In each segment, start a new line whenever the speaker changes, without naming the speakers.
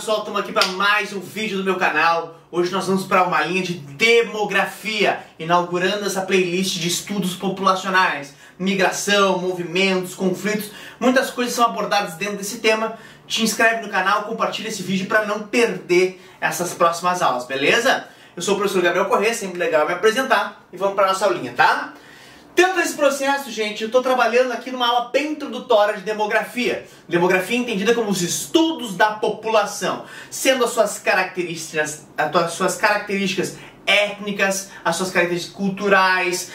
pessoal, estamos aqui para mais um vídeo do meu canal. Hoje nós vamos para uma linha de demografia, inaugurando essa playlist de estudos populacionais, migração, movimentos, conflitos, muitas coisas são abordadas dentro desse tema. Te inscreve no canal, compartilha esse vídeo para não perder essas próximas aulas, beleza? Eu sou o professor Gabriel Corrêa, sempre legal me apresentar e vamos para nossa aulinha, tá? Dentro desse processo, gente, eu estou trabalhando aqui numa aula bem introdutória de demografia. Demografia entendida como os estudos da população, sendo as suas características étnicas, as suas características culturais,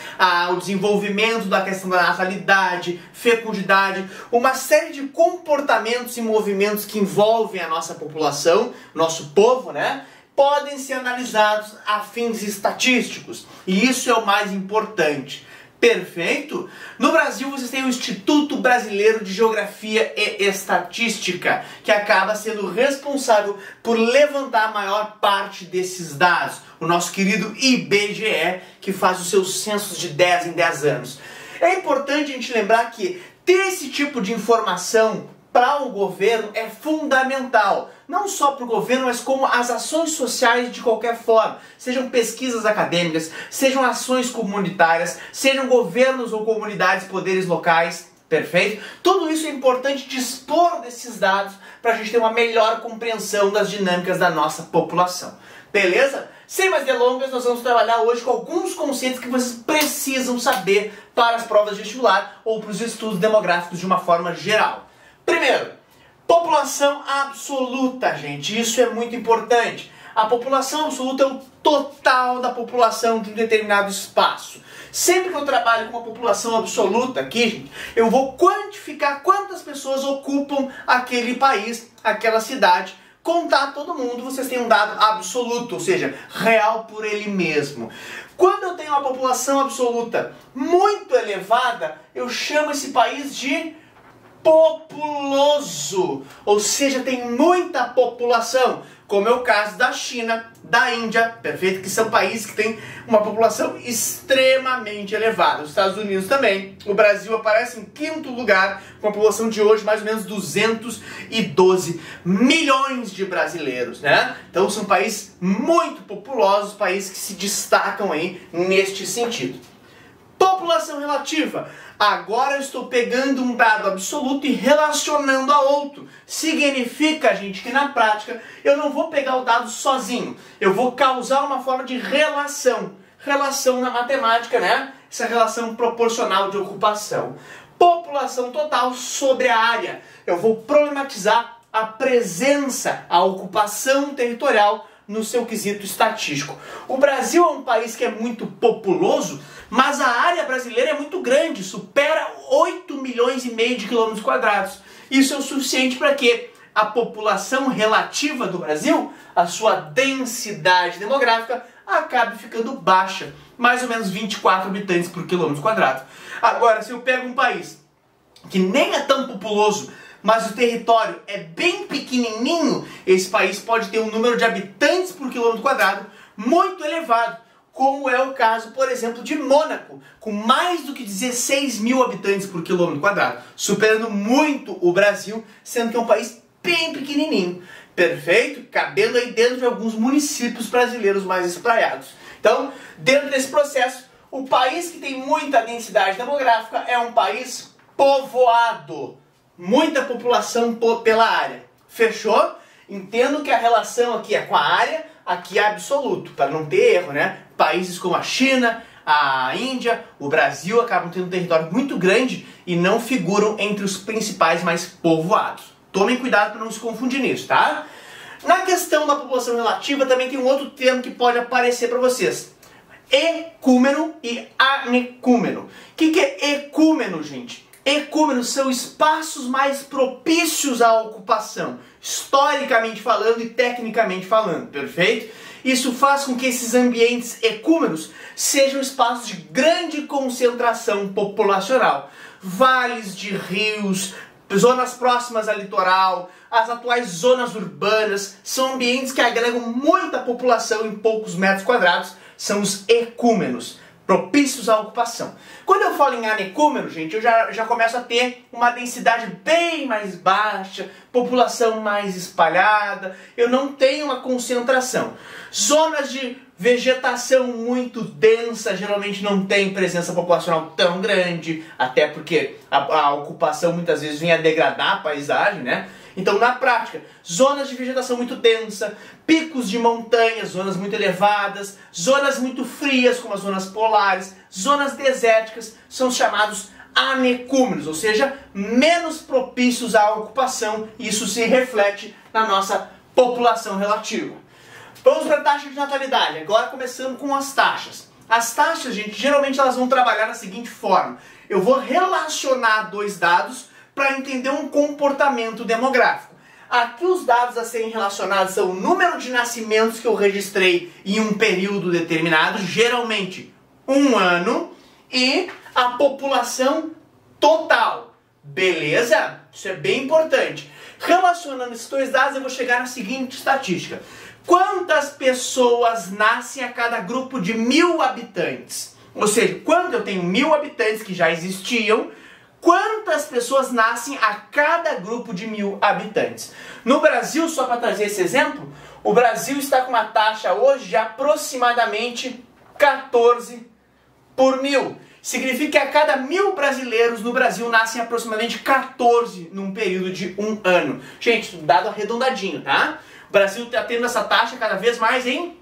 o desenvolvimento da questão da natalidade, fecundidade, uma série de comportamentos e movimentos que envolvem a nossa população, nosso povo, né? Podem ser analisados a fins estatísticos. E isso é o mais importante. Perfeito? No Brasil vocês têm o Instituto Brasileiro de Geografia e Estatística, que acaba sendo responsável por levantar a maior parte desses dados. O nosso querido IBGE, que faz os seus censos de 10 em 10 anos. É importante a gente lembrar que ter esse tipo de informação para o governo é fundamental. Não só para o governo, mas como as ações sociais de qualquer forma. Sejam pesquisas acadêmicas, sejam ações comunitárias, sejam governos ou comunidades, poderes locais. Perfeito? Tudo isso é importante dispor desses dados para a gente ter uma melhor compreensão das dinâmicas da nossa população. Beleza? Sem mais delongas, nós vamos trabalhar hoje com alguns conceitos que vocês precisam saber para as provas de vestibular ou para os estudos demográficos de uma forma geral. Primeiro, população absoluta, gente. Isso é muito importante. A população absoluta é o total da população de um determinado espaço. Sempre que eu trabalho com uma população absoluta aqui, gente, eu vou quantificar quantas pessoas ocupam aquele país, aquela cidade. Contar todo mundo, vocês têm um dado absoluto, ou seja, real por ele mesmo. Quando eu tenho uma população absoluta muito elevada, eu chamo esse país de populoso, ou seja, tem muita população, como é o caso da China, da Índia, perfeito? Que são países que têm uma população extremamente elevada. Os Estados Unidos também. O Brasil aparece em quinto lugar, com a população de hoje mais ou menos 212 milhões de brasileiros, né? Então são países muito populosos, países que se destacam aí neste sentido. População relativa. Agora eu estou pegando um dado absoluto e relacionando a outro. Significa, gente, que na prática eu não vou pegar o dado sozinho. Eu vou causar uma forma de relação. Relação na matemática, né? Essa relação proporcional de ocupação. População total sobre a área. Eu vou problematizar a presença, a ocupação territorial no seu quesito estatístico. O Brasil é um país que é muito populoso, mas a área brasileira é muito grande, supera 8 milhões e meio de quilômetros quadrados. Isso é o suficiente para que a população relativa do Brasil, a sua densidade demográfica, acabe ficando baixa, mais ou menos 24 habitantes por quilômetro quadrado. Agora, se eu pego um país que nem é tão populoso, mas o território é bem pequenininho, esse país pode ter um número de habitantes por quilômetro quadrado muito elevado, como é o caso, por exemplo, de Mônaco, com mais do que 16 mil habitantes por quilômetro quadrado, superando muito o Brasil, sendo que é um país bem pequenininho. Perfeito? Cabendo aí dentro de alguns municípios brasileiros mais espraiados. Então, dentro desse processo, o país que tem muita densidade demográfica é um país povoado. Muita população pela área. Fechou? Entendo que a relação aqui é com a área, aqui é absoluto, para não ter erro, né? Países como a China, a Índia, o Brasil acabam tendo um território muito grande e não figuram entre os principais mais povoados. Tomem cuidado para não se confundir nisso, tá? Na questão da população relativa também tem um outro termo que pode aparecer para vocês. Ecúmeno e anecúmeno. O que é ecúmeno, gente? Ecúmenos são espaços mais propícios à ocupação, historicamente falando e tecnicamente falando, perfeito? Isso faz com que esses ambientes ecúmenos sejam espaços de grande concentração populacional. Vales de rios, zonas próximas ao litoral, as atuais zonas urbanas, são ambientes que agregam muita população em poucos metros quadrados, são os ecúmenos. propícios à ocupação. Quando eu falo em anecúmeno, gente, eu já começo a ter uma densidade bem mais baixa, população mais espalhada, eu não tenho uma concentração. Zonas de vegetação muito densa geralmente não tem presença populacional tão grande, até porque a ocupação muitas vezes vem a degradar a paisagem, né? Então, na prática, zonas de vegetação muito densa, picos de montanhas, zonas muito elevadas, zonas muito frias, como as zonas polares, zonas desérticas, são chamados anecúmenos, ou seja, menos propícios à ocupação, e isso se reflete na nossa população relativa. Vamos para a taxa de natalidade, agora começando com as taxas. As taxas, gente, geralmente elas vão trabalhar da seguinte forma: eu vou relacionar dois dados para entender um comportamento demográfico. Aqui os dados a serem relacionados são o número de nascimentos que eu registrei em um período determinado, geralmente um ano, e a população total. Beleza? Isso é bem importante. Relacionando esses dois dados, eu vou chegar na seguinte estatística: quantas pessoas nascem a cada grupo de 1000 habitantes? Ou seja, quando eu tenho 1000 habitantes que já existiam, quantas pessoas nascem a cada grupo de 1000 habitantes? No Brasil, só para trazer esse exemplo, o Brasil está com uma taxa hoje de aproximadamente 14 por 1000. Significa que a cada 1000 brasileiros no Brasil nascem aproximadamente 14 num período de um ano. Gente, dado arredondadinho, tá? O Brasil está tendo essa taxa cada vez mais em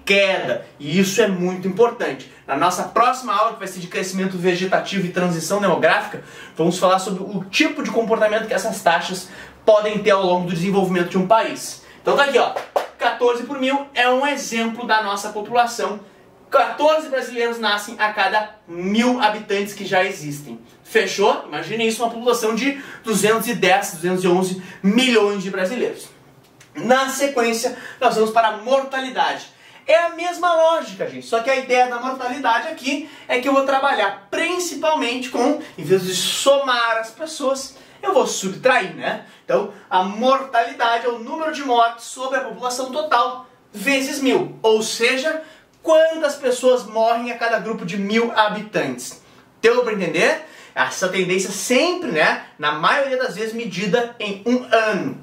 queda. E isso é muito importante. Na nossa próxima aula, que vai ser de crescimento vegetativo e transição demográfica, vamos falar sobre o tipo de comportamento que essas taxas podem ter ao longo do desenvolvimento de um país. Então tá aqui, ó, 14 por 1000 é um exemplo da nossa população. 14 brasileiros nascem a cada 1000 habitantes que já existem. Fechou? Imagine isso, uma população de 210, 211 milhões de brasileiros. Na sequência, nós vamos para a mortalidade. É a mesma lógica, gente, só que a ideia da mortalidade aqui é que eu vou trabalhar principalmente com, em vez de somar as pessoas, eu vou subtrair, né? Então, a mortalidade é o número de mortes sobre a população total vezes 1000, ou seja, quantas pessoas morrem a cada grupo de 1000 habitantes. Deu para entender? Essa tendência sempre, né, na maioria das vezes, medida em um ano.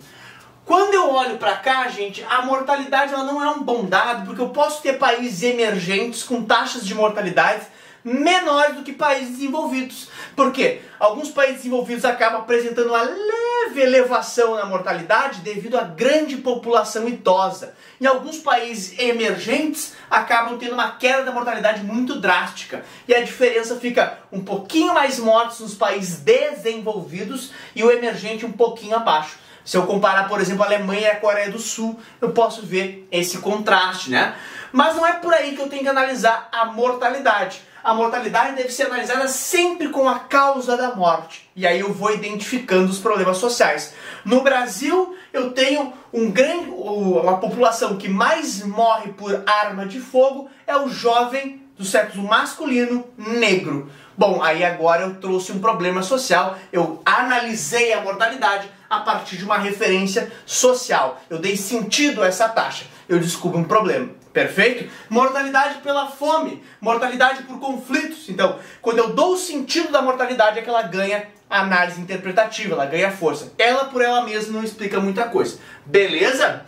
Quando eu olho para cá, gente, a mortalidade ela não é um bom dado, porque eu posso ter países emergentes com taxas de mortalidade menores do que países desenvolvidos. Por quê? Alguns países desenvolvidos acabam apresentando uma leve elevação na mortalidade devido à grande população idosa. Em alguns países emergentes acabam tendo uma queda da mortalidade muito drástica. E a diferença fica um pouquinho mais mortos nos países desenvolvidos e o emergente um pouquinho abaixo. Se eu comparar, por exemplo, a Alemanha e a Coreia do Sul, eu posso ver esse contraste, né? Mas não é por aí que eu tenho que analisar a mortalidade. A mortalidade deve ser analisada sempre com a causa da morte. E aí eu vou identificando os problemas sociais. No Brasil, eu tenho uma população que mais morre por arma de fogo é o jovem do sexo masculino negro. Bom, aí agora eu trouxe um problema social, eu analisei a mortalidade a partir de uma referência social. Eu dei sentido a essa taxa, eu descubro um problema. Perfeito? Mortalidade pela fome, mortalidade por conflitos. Então, quando eu dou o sentido da mortalidade é que ela ganha análise interpretativa, ela ganha força. Ela por ela mesma não explica muita coisa. Beleza?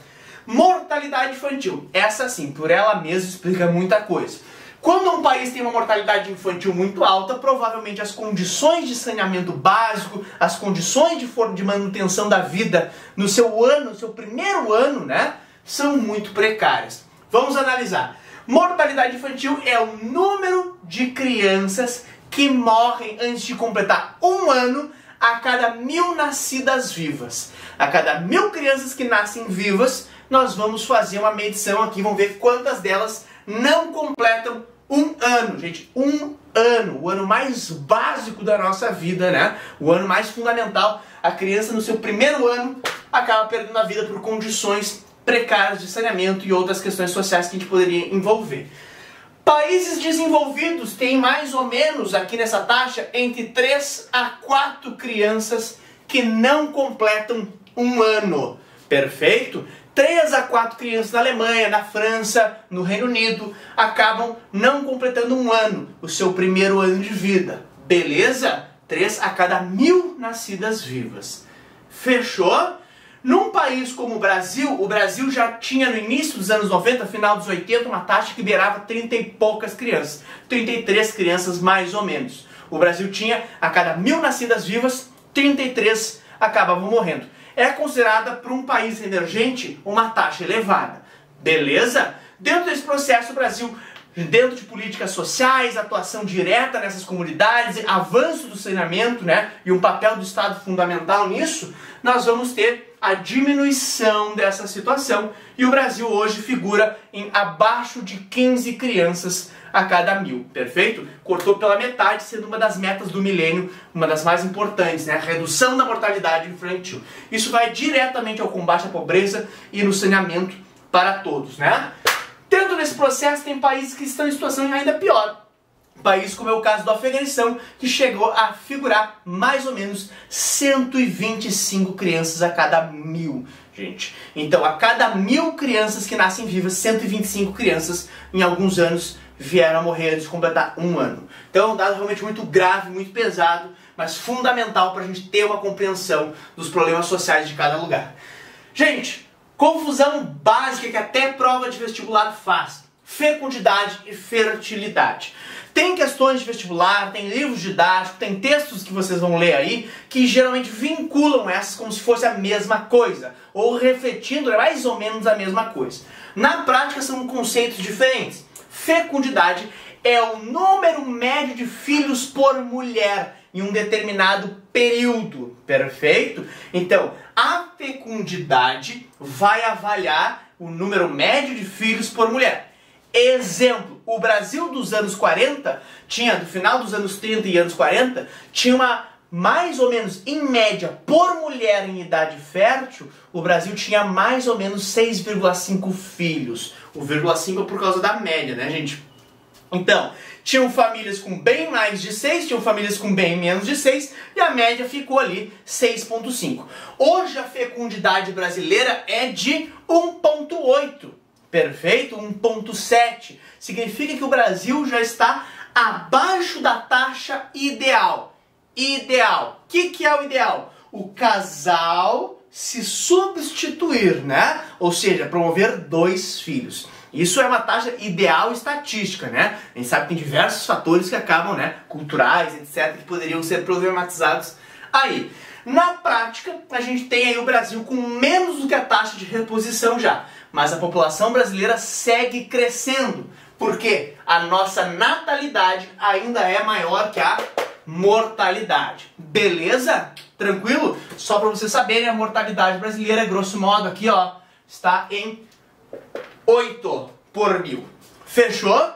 Mortalidade infantil. Essa sim, por ela mesma explica muita coisa. Quando um país tem uma mortalidade infantil muito alta, provavelmente as condições de saneamento básico, as condições de manutenção da vida no seu primeiro ano, né, são muito precárias. Vamos analisar. Mortalidade infantil é o número de crianças que morrem antes de completar um ano a cada 1000 nascidas vivas. A cada 1000 crianças que nascem vivas, nós vamos fazer uma medição aqui, vamos ver quantas delas não completam um ano, gente, um ano, o ano mais básico da nossa vida, né? O ano mais fundamental. A criança no seu primeiro ano acaba perdendo a vida por condições precárias de saneamento e outras questões sociais que a gente poderia envolver. Países desenvolvidos têm mais ou menos, aqui nessa taxa, entre 3 a 4 crianças que não completam um ano. Perfeito? 3 a 4 crianças na Alemanha, na França, no Reino Unido, acabam não completando um ano, o seu primeiro ano de vida. Beleza? 3 a cada 1000 nascidas vivas. Fechou? Num país como o Brasil já tinha no início dos anos 90, final dos 80, uma taxa que beirava 30 e poucas crianças. 33 crianças mais ou menos. O Brasil tinha, a cada 1000 nascidas vivas, 33 acabavam morrendo. É considerada, para um país emergente, uma taxa elevada. Beleza? Dentro desse processo, o Brasil, dentro de políticas sociais, atuação direta nessas comunidades, avanço do saneamento, né, e um papel do Estado fundamental nisso, nós vamos ter a diminuição dessa situação, e o Brasil hoje figura em abaixo de 15 crianças a cada 1000, perfeito? Cortou pela metade, sendo uma das metas do milênio, uma das mais importantes, né? A redução da mortalidade infantil. Isso vai diretamente ao combate à pobreza e no saneamento para todos, né? Dentro desse processo tem países que estão em situação ainda pior. País como é o caso do Afeganistão, que chegou a figurar mais ou menos 125 crianças a cada 1000, gente. Então, a cada 1000 crianças que nascem vivas, 125 crianças em alguns anos vieram a morrer antes de completar um ano. Então é um dado realmente muito grave, muito pesado, mas fundamental para a gente ter uma compreensão dos problemas sociais de cada lugar. Gente, confusão básica que até prova de vestibular faz: fecundidade e fertilidade. Tem questões de vestibular, tem livros didáticos, tem textos que vocês vão ler aí que geralmente vinculam essas como se fosse a mesma coisa, ou refletindo mais ou menos a mesma coisa. Na prática são conceitos diferentes. Fecundidade é o número médio de filhos por mulher em um determinado período, perfeito? Então, a fecundidade vai avaliar o número médio de filhos por mulher. Exemplo, o Brasil dos anos 40, do final dos anos 30 e anos 40, tinha uma, mais ou menos, em média, por mulher em idade fértil, o Brasil tinha mais ou menos 6,5 filhos. O 0,5 é por causa da média, né, gente? Então, tinham famílias com bem mais de 6, tinham famílias com bem menos de 6, e a média ficou ali 6,5. Hoje a fecundidade brasileira é de 1,8. Perfeito? 1,7. Significa que o Brasil já está abaixo da taxa ideal. Ideal. O que é o ideal? O casal se substituir, né? Ou seja, promover 2 filhos. Isso é uma taxa ideal estatística, né? A gente sabe que tem diversos fatores que acabam, né, culturais, etc., que poderiam ser problematizados aí. Na prática, a gente tem aí o Brasil com menos do que a taxa de reposição já. Mas a população brasileira segue crescendo, porque a nossa natalidade ainda é maior que a mortalidade. Beleza? Tranquilo? Só para vocês saberem, a mortalidade brasileira, grosso modo, aqui, ó, está em 8 por 1000. Fechou?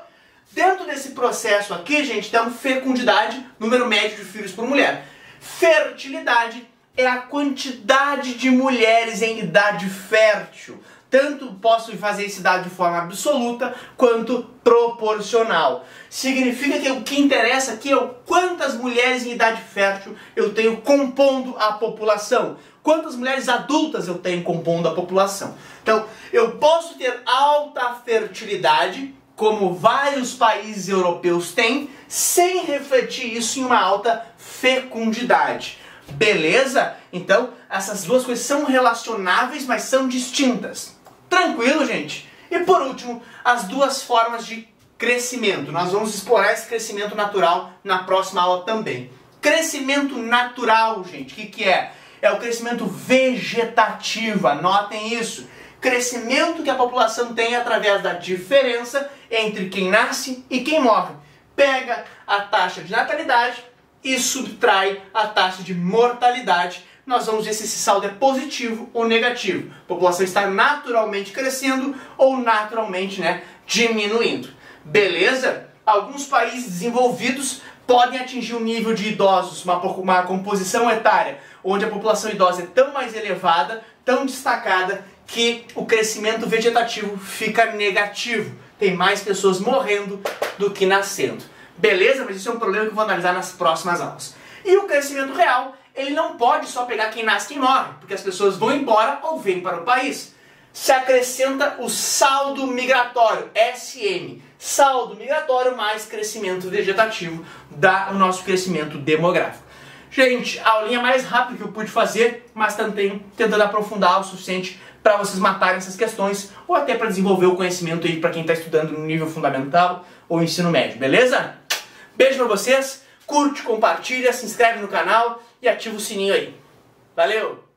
Dentro desse processo aqui, gente, temos fecundidade, número médio de filhos por mulher. Fertilidade é a quantidade de mulheres em idade fértil. Tanto posso fazer esse dado de forma absoluta quanto proporcional. Significa que o que interessa aqui é o quantas mulheres em idade fértil eu tenho compondo a população. Quantas mulheres adultas eu tenho compondo a população. Então, eu posso ter alta fertilidade, como vários países europeus têm, sem refletir isso em uma alta fecundidade. Beleza? Então, essas duas coisas são relacionáveis, mas são distintas. Tranquilo, gente? E por último, as duas formas de crescimento. Nós vamos explorar esse crescimento natural na próxima aula também. Crescimento natural, gente, o que é? É o crescimento vegetativo, anotem isso. Crescimento que a população tem através da diferença entre quem nasce e quem morre. Pega a taxa de natalidade e subtrai a taxa de mortalidade. Nós vamos ver se esse saldo é positivo ou negativo. A população está naturalmente crescendo ou naturalmente, né, diminuindo. Beleza? Alguns países desenvolvidos podem atingir um nível de idosos, uma composição etária, onde a população idosa é tão mais elevada, tão destacada, que o crescimento vegetativo fica negativo. Tem mais pessoas morrendo do que nascendo. Beleza? Mas isso é um problema que eu vou analisar nas próximas aulas. E o crescimento real, ele não pode só pegar quem nasce e quem morre, porque as pessoas vão embora ou vêm para o país. se acrescenta o saldo migratório, SM. Saldo migratório mais crescimento vegetativo dá o nosso crescimento demográfico. Gente, a aulinha mais rápida que eu pude fazer, mas tentando aprofundar o suficiente para vocês matarem essas questões ou até para desenvolver o conhecimento aí para quem está estudando no nível fundamental ou ensino médio, beleza? Beijo para vocês, curte, compartilha, se inscreve no canal e ativa o sininho aí. Valeu!